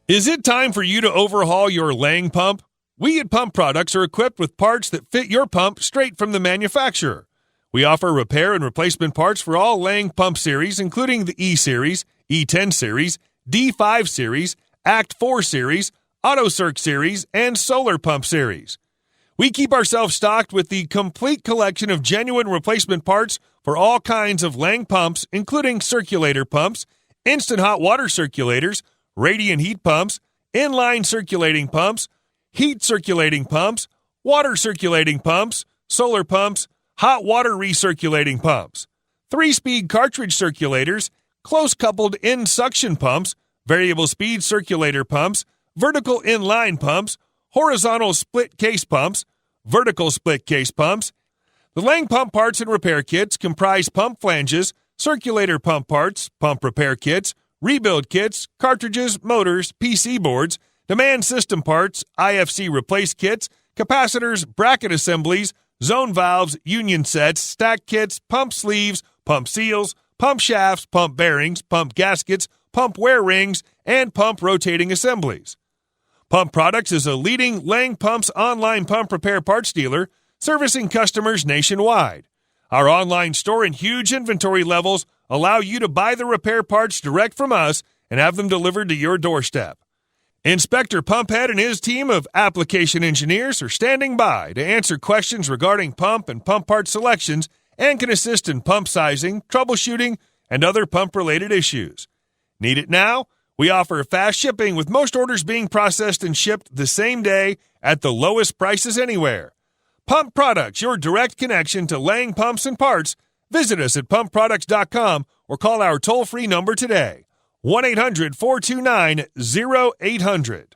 Is it time for you to overhaul your Laing pump? We at Pump Products are equipped with parts that fit your pump straight from the manufacturer. We offer repair and replacement parts for all Laing pump series, including the E-Series, E10 Series, D5 Series, Act 4 Series, AutoCirc Series, and Solar Pump Series. We keep ourselves stocked with the complete collection of genuine replacement parts for all kinds of Laing pumps, including circulator pumps, instant hot water circulators, radiant heat pumps, inline circulating pumps, heat circulating pumps, water circulating pumps, solar pumps, hot water recirculating pumps, 3-speed cartridge circulators, close-coupled in-suction pumps, variable speed circulator pumps, vertical inline pumps, horizontal split case pumps, vertical split case pumps. The Laing Pump Parts and Repair Kits comprise pump flanges, circulator pump parts, pump repair kits, rebuild kits, cartridges, motors, PC boards, demand system parts, IFC replace kits, capacitors, bracket assemblies, zone valves, union sets, stack kits, pump sleeves, pump seals, pump shafts, pump bearings, pump gaskets, pump wear rings, and pump rotating assemblies. Pump Products is a leading Laing Pumps online pump repair parts dealer servicing customers nationwide. Our online store and huge inventory levels allow you to buy the repair parts direct from us and have them delivered to your doorstep. Inspector Pumphead and his team of application engineers are standing by to answer questions regarding pump and pump part selections and can assist in pump sizing, troubleshooting, and other pump-related issues. Need it now? We offer fast shipping with most orders being processed and shipped the same day at the lowest prices anywhere. Pump Products, your direct connection to Laing pumps and parts. Visit us at pumpproducts.com or call our toll-free number today, 1-800-429-0800.